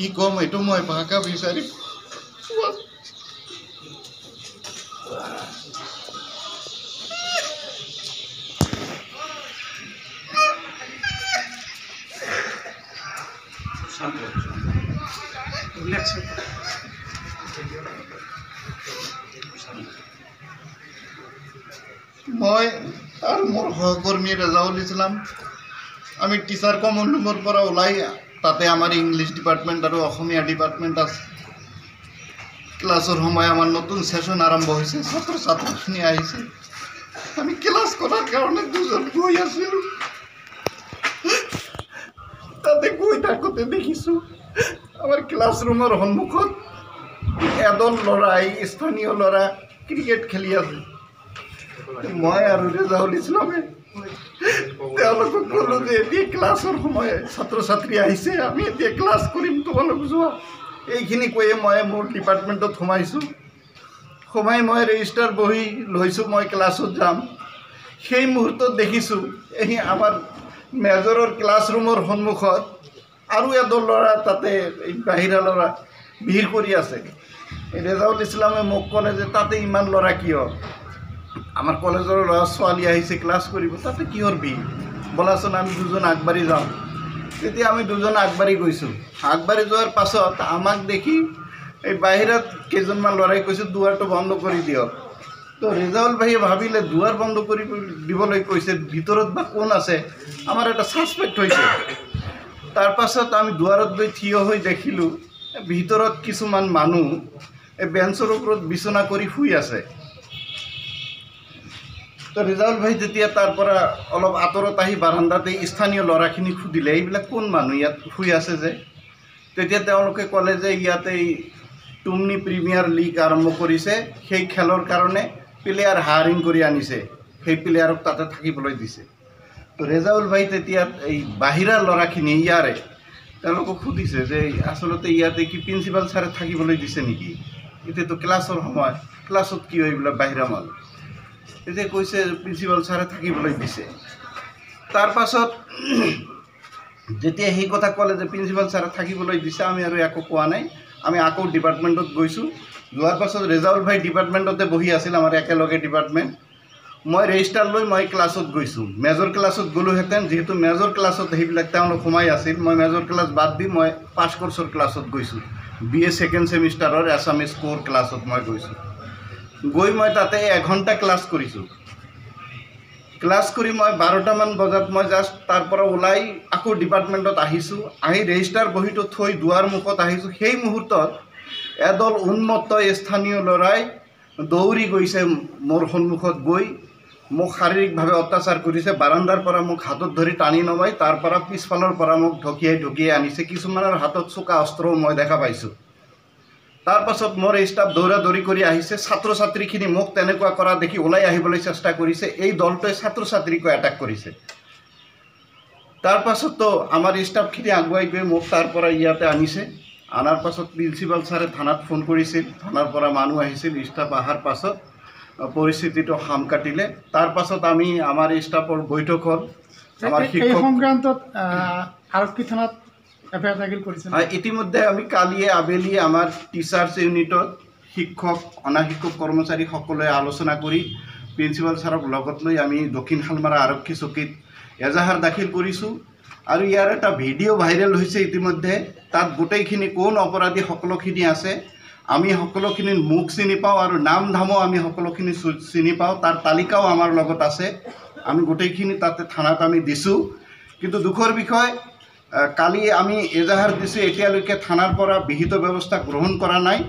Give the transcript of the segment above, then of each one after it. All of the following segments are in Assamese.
কি কম এইটো মই ভাষা বিচাৰি মই আৰু মোৰ সহকৰ্মী ৰেজাউল ইছলাম আমি টিচাৰ কমন ৰুমৰ পৰা ওলাই তাতে আমাৰ ইংলিছ ডিপাৰ্টমেণ্ট আৰু অসমীয়া ডিপাৰ্টমেণ্ট আছে ক্লাছৰ সময় আমাৰ নতুন সেশন আৰম্ভ হৈছে ছাত্ৰ ছাত্ৰীখিনি আহিছে আমি ক্লাছ কৰাৰ কাৰণে দুজন গৈ আছিলোঁ তাতে গৈ থাকোঁতে দেখিছোঁ আমাৰ ক্লাছৰুমৰ সন্মুখত এদল ল'ৰাই স্থানীয় ল'ৰা ক্ৰিকেট খেলি আছে মই আৰু ৰেজাউল ইছলামে তেওঁলোকক ক'লোঁ যে এতিয়া ক্লাছৰ সময় ছাত্ৰ ছাত্ৰী আহিছে আমি এতিয়া ক্লাছ কৰিম তোমালোক যোৱা এইখিনি কৈয়ে মই মোৰ ডিপাৰ্টমেণ্টত সোমাই মই ৰেজিষ্টাৰ বহি লৈছোঁ মই ক্লাছত যাম সেই মুহূৰ্তত দেখিছোঁ এই আমাৰ মেজৰৰ ক্লাছৰুমৰ সন্মুখত আৰু এদল ল'ৰা তাতে বাহিৰা ল'ৰা ভিৰ কৰি আছে ৰেজাউল ইছলামে মোক ক'লে যে তাতে ইমান ল'ৰা কিয় আমাৰ কলেজৰ ল'ৰা ছোৱালী আহিছে ক্লাছ কৰিব তাতে কিহৰ ভিৰ বলাচোন আমি দুজন আগবাঢ়ি যাওঁ তেতিয়া আমি দুজন আগবাঢ়ি গৈছোঁ আগবাঢ়ি যোৱাৰ পাছত আমাক দেখি এই বাহিৰত কেইজনমান ল'ৰাই কৈছে দুৱাৰটো বন্ধ কৰি দিয়ক তো ৰেজাউল ভাইয়ে ভাবিলে দুৱাৰ বন্ধ কৰি দিবলৈ কৈছে ভিতৰত বা কোন আছে আমাৰ এটা ছাছপেক্ট হৈছে তাৰ পাছত আমি দুৱাৰত গৈ থিয় হৈ দেখিলোঁ ভিতৰত কিছুমান মানুহ এই বেঞ্চৰ ওপৰত বিচনা কৰি শুই আছে তো ৰেজাউল ভাই যেতিয়া তাৰ পৰা অলপ আঁতৰত আহি বাৰান্দাতে স্থানীয় ল'ৰাখিনি সুধিলে এইবিলাক কোন মানুহ ইয়াত শুই আছে যে তেতিয়া তেওঁলোকে ক'লে যে ইয়াতে টুমনি প্ৰিমিয়াৰ লীগ আৰম্ভ কৰিছে সেই খেলৰ কাৰণে প্লেয়াৰ হায়াৰিং কৰি আনিছে সেই প্লেয়াৰক তাতে থাকিবলৈ দিছে তো ৰেজাউল ভাই তেতিয়া এই বাহিৰা ল'ৰাখিনি ইয়াৰে তেওঁলোকক সুধিছে যে আচলতে ইয়াতে কি প্ৰিন্সিপাল ছাৰে থাকিবলৈ দিছে নেকি এতিয়াতো ক্লাছৰ সময় ক্লাছত কি হয় এইবিলাক বাহিৰা মানুহ এতিয়া কৈছে প্ৰিন্সিপাল ছাৰে থাকিবলৈ দিছে তাৰ পাছত যেতিয়া সেই কথা ক'লে যে প্ৰিন্সিপাল ছাৰে থাকিবলৈ দিছে আমি আৰু একো কোৱা নাই আমি আকৌ ডিপাৰ্টমেণ্টত গৈছোঁ যোৱাৰ পাছত ৰেজাউল ভাই ডিপাৰ্টমেণ্টতে বহি আছিল আমাৰ একেলগে ডিপাৰ্টমেণ্ট মই ৰেজিষ্টাৰ লৈ মই ক্লাছত গৈছোঁ মেজৰ ক্লাছত গ'লোহেঁতেন যিহেতু মেজৰ ক্লাছত সেইবিলাক তেওঁলোক সোমাই আছিল মই মেজৰ ক্লাছ বাদ দি মই পাছ কৰ্চৰ ক্লাছত গৈছোঁ BA ছেকেণ্ড ছেমিষ্টাৰৰ এছামিজ কোৰ ক্লাছত মই গৈছোঁ গৈ মই তাতে এঘণ্টা ক্লাছ কৰিছোঁ ক্লাছ কৰি মই 12টামান বজাত মই জাষ্ট তাৰ পৰা ওলাই আকৌ ডিপাৰ্টমেণ্টত আহিছোঁ আহি ৰেজিষ্টাৰ বহীটো থৈ দুৱাৰ মুখত আহিছোঁ সেই মুহূৰ্তত এদল উন্মত্ত স্থানীয় ল'ৰাই দৌৰি গৈছে মোৰ সন্মুখত গৈ মোক শাৰীৰিকভাৱে অত্যাচাৰ কৰিছে বাৰান্দাৰ পৰা মোক হাতত ধৰি টানি নমাই তাৰ পৰা পিছফালৰ পৰা মোক ঢকিয়াই আনিছে কিছুমানৰ হাতত চোকা অস্ত্ৰও মই দেখা পাইছোঁ তাৰ পাছত মোৰ ষ্টাফ দৌৰা দৌৰি কৰি আহিছে ছাত্ৰ ছাত্ৰীখিনি মোক তেনেকুৱা কৰা দেখি ওলাই আহিবলৈ চেষ্টা কৰিছে এই দলটোৱে ছাত্ৰ ছাত্ৰীকো এটাক কৰিছে তাৰ পাছতো আমাৰ ষ্টাফখিনি আগুৱাই গৈ মোক তাৰ পৰা ইয়াতে আনিছে আনাৰ পাছত প্ৰিন্সিপাল ছাৰে থানাত ফোন কৰিছিল থানাৰ পৰা মানুহ আহিছিল ষ্টাফ অহাৰ পাছত পৰিস্থিতিটো সাম কাটিলে তাৰ পাছত আমি আমাৰ ষ্টাফৰ বৈঠক হ'ল আমাৰ শিক্ষক সংক্ৰান্তত আৰক্ষী থানাত এফআইআৰ দাখিল কৰিছে ইতিমধ্যে আমি কালিয়ে আবেলি আমাৰ টিচাৰ্ছ ইউনিটত শিক্ষক অনাশিক্ষক কৰ্মচাৰী সকলোৱে আলোচনা কৰি প্ৰিন্সিপাল ছাৰক লগত লৈ আমি দক্ষিণ শালমাৰা আৰক্ষী চকীত এজাহাৰ দাখিল কৰিছোঁ আৰু ইয়াৰ এটা ভিডিঅ' ভাইৰেল হৈছে ইতিমধ্যে তাত গোটেইখিনি কোন অপৰাধী সকলোখিনি আছে আমি সকলোখিনি মুখ চিনি পাওঁ আৰু নাম ধামো আমি সকলোখিনি চিনি পাওঁ তাৰ তালিকাও আমাৰ লগত আছে আমি গোটেইখিনি তাতে থানাত আমি দিছোঁ কিন্তু দুখৰ বিষয় কালি আমি এজাহাৰ দিছোঁ এতিয়ালৈকে থানাৰ পৰা বিহিত ব্যৱস্থা গ্ৰহণ কৰা নাই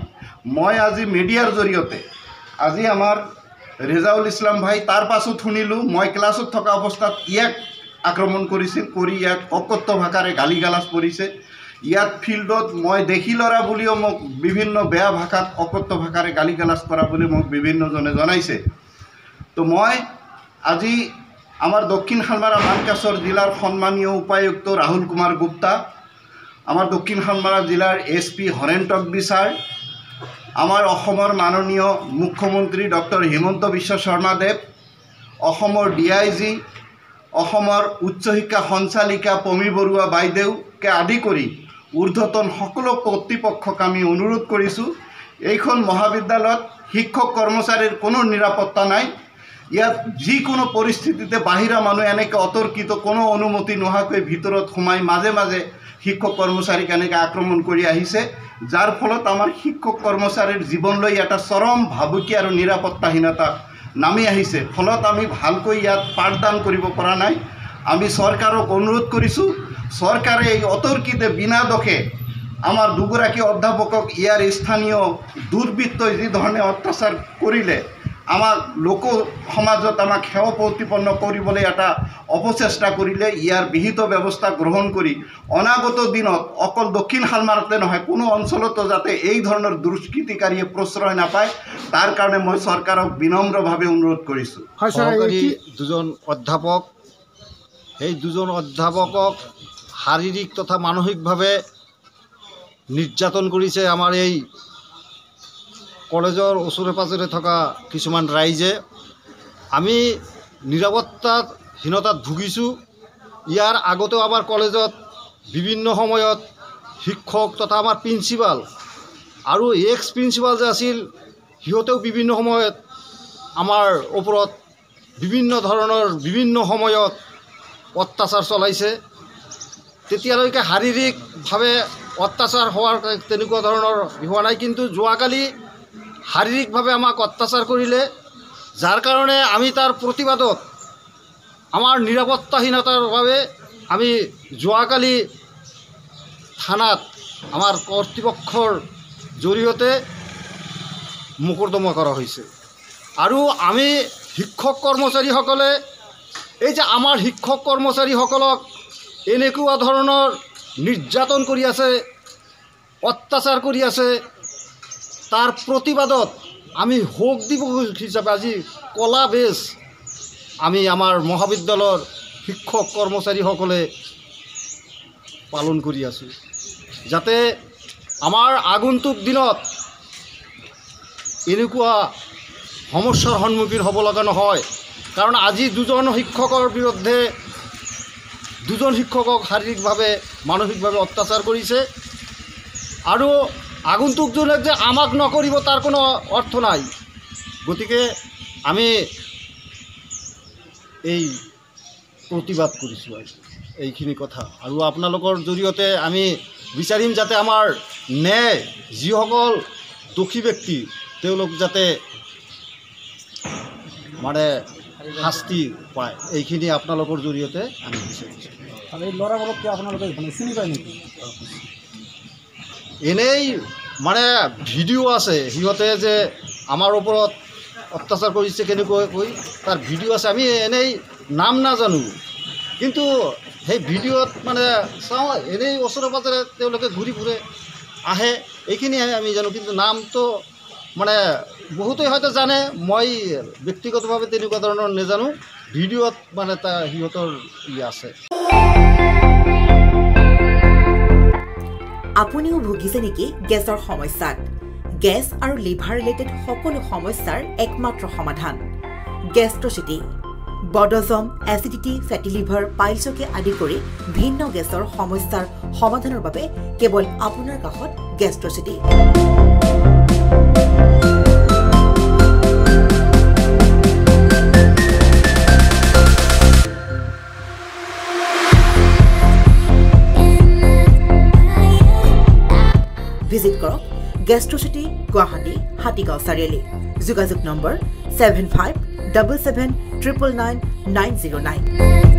মই আজি মিডিয়াৰ জৰিয়তে আজি আমাৰ ৰেজাউল ইছলাম ভাই তাৰ পাছত শুনিলোঁ মই ক্লাছত থকা অৱস্থাত ইয়াক আক্ৰমণ কৰিছিল কৰি ইয়াক অকথ্য ভাষাৰে গালি গালাজ কৰিছে ইয়াত ফিল্ডত মই দেখি ল'ৰা বুলিও মোক বিভিন্ন বেয়া ভাষাত অকথ্য ভাষাৰে গালি গালাজ কৰা বুলি মোক বিভিন্নজনে জনাইছে তো মই আজি আমাৰ দক্ষিণ শালমাৰা মানকাছৰ জিলাৰ সন্মানীয় উপায়ুক্ত ৰাহুল কুমাৰ গুপ্তা আমাৰ দক্ষিণ শালমাৰা জিলাৰ SP হৰেণ টকবি ছাৰ আমাৰ অসমৰ মাননীয় মুখ্যমন্ত্ৰী ডক্টৰ হিমন্ত বিশ্ব শৰ্মাদেৱ অসমৰ DIG অসমৰ উচ্চ শিক্ষা সঞ্চালিকা পমি বৰুৱা বাইদেউকে আদি কৰি ঊৰ্ধ্বতন সকলো কৰ্তৃপক্ষক আমি অনুৰোধ কৰিছোঁ, এইখন মহাবিদ্যালয়ত শিক্ষক কৰ্মচাৰীৰ কোনো নিৰাপত্তা নাই। ইয়াত যিকোনো পৰিস্থিতিতে বাহিৰা মানুহ এনেকৈ অতৰ্কিত কোনো অনুমতি নোহোৱাকৈ ভিতৰত সোমাই মাজে মাজে শিক্ষক কৰ্মচাৰীক এনেকৈ আক্ৰমণ কৰি আহিছে, যাৰ ফলত আমাৰ শিক্ষক কৰ্মচাৰীৰ জীৱনলৈ এটা চৰম ভাবুকি আৰু নিৰাপত্তাহীনতা নামি আহিছে। ফলত আমি ভালকৈ ইয়াত পাঠদান কৰিব পৰা নাই। আমি চৰকাৰক অনুৰোধ কৰিছোঁ, চৰকাৰে এই অতৰ্কিতে বিনা দোষে আমাৰ দুগৰাকী অধ্যাপকক ইয়াৰ স্থানীয় দুৰ্বৃত্তই যি ধৰণে অত্যাচাৰ কৰিলে, আমাক লোক সমাজত আমাক সেৱা প্ৰতিপন্ন কৰিবলৈ এটা অপচেষ্টা কৰিলে, ইয়াৰ বিহিত ব্যৱস্থা গ্ৰহণ কৰি অনাগত দিনত অকল দক্ষিণ শালমাৰাতে নহয় কোনো অঞ্চলতো যাতে এই ধৰণৰ দুষ্কৃতিকাৰীয়ে প্ৰশ্ৰয় নাপায়, তাৰ কাৰণে মই চৰকাৰক বিনম্ৰভাৱে অনুৰোধ কৰিছোঁ। সহকাৰী দুজন অধ্যাপক, সেই দুজন অধ্যাপকক শাৰীৰিক তথা মানসিকভাৱে নিৰ্যাতন কৰিছে আমাৰ এই কলেজৰ ওচৰে পাজৰে থকা কিছুমান ৰাইজে। আমি নিৰাপত্তাহীনতাত ভুগিছোঁ। ইয়াৰ আগতেও আমাৰ কলেজত বিভিন্ন সময়ত শিক্ষক তথা আমাৰ প্ৰিন্সিপাল আৰু এক্স প্ৰিন্সিপাল যে আছিল, সিহঁতেও বিভিন্ন সময়ত আমাৰ ওপৰত বিভিন্ন ধৰণৰ বিভিন্ন সময়ত অত্যাচাৰ চলাইছে। তেতিয়ালৈকে শাৰীৰিকভাৱে অত্যাচাৰ হোৱাৰ তেনেকুৱা ধৰণৰ হোৱা নাই, কিন্তু যোৱাকালি শাৰীৰিকভাৱে আমাক অত্যাচাৰ কৰিলে, যাৰ কাৰণে আমি তাৰ প্ৰতিবাদত আমাৰ নিৰাপত্তাহীনতাৰ বাবে আমি যোৱাকালি থানাত আমাৰ কৰ্তৃপক্ষৰ জৰিয়তে মোকৰ্দমা কৰা হৈছে। আৰু আমি শিক্ষক কৰ্মচাৰীসকলে এই যে আমাৰ শিক্ষক কৰ্মচাৰীসকলক এনেকুৱা ধৰণৰ নিৰ্যাতন কৰি আছে, অত্যাচাৰ কৰি আছে, তাৰ প্ৰতিবাদত আমি শোক দিৱস হিচাপে আজি কলা বেজ আমি আমাৰ মহাবিদ্যালয়ৰ শিক্ষক কৰ্মচাৰীসকলে পালন কৰি আছোঁ, যাতে আমাৰ আগন্তুক দিনত এনেকুৱা সমস্যাৰ সন্মুখীন হ'ব লগা নহয়। কাৰণ আজি দুজন শিক্ষকৰ বিৰুদ্ধে দুজন শিক্ষকক শাৰীৰিকভাৱে মানসিকভাৱে অত্যাচাৰ কৰিছে, আৰু আগন্তুক দিনত যে আমাক নকৰিব তাৰ কোনো অৰ্থ নাই। গতিকে আমি এই প্ৰতিবাদ কৰিছোঁ এইখিনি কথা, আৰু আপোনালোকৰ জৰিয়তে আমি বিচাৰিম যাতে আমাৰ ন্যায়, যিসকল দোষী ব্যক্তি তেওঁলোক যাতে মানে শাস্তি পায়, এইখিনি আপোনালোকৰ জৰিয়তে আমি বিচাৰিছোঁ। আৰু এই ল'ৰাবোৰক আপোনালোকে চিনি পায় নেকি? এনেই মানে ভিডিঅ' আছে, সিহঁতে যে আমাৰ ওপৰত অত্যাচাৰ কৰিছে কেনেকৈ তাৰ ভিডিঅ' আছে। আমি এনেই নাম নাজানো, কিন্তু সেই ভিডিঅ'ত মানে চাওঁ, এনেই ওচৰে পাজৰে তেওঁলোকে ঘূৰি ফুৰে আহে, এইখিনিহে আমি জানো, কিন্তু নামটো মানে বহুতেই হয়তো জানে, মই ব্যক্তিগতভাৱে তেনেকুৱা ধৰণৰ নাজানো। ভিডিঅ'ত মানে সিহঁতৰ আছে। আপুনিও ভুগিছে নেকি গেছৰ সমস্যাত? গেছ আৰু লিভাৰ ৰিলেটেড সকলো সমস্যাৰ একমাত্ৰ সমাধান গেষ্ট্ৰচিটি। বদহজম, এচিডিটি, ফেটি লিভাৰ, পাইলছকে আদি কৰি ভিন্ন গেছৰ সমস্যাৰ সমাধানৰ বাবে কেৱল আপোনাৰ কাষত গেষ্ট্ৰচিটি। ভিজিট কৰক গেষ্ট্ৰচিটি, গুৱাহাটী, হাতীগাঁও চাৰিআলি। যোগাযোগ নম্বৰ 7577999909।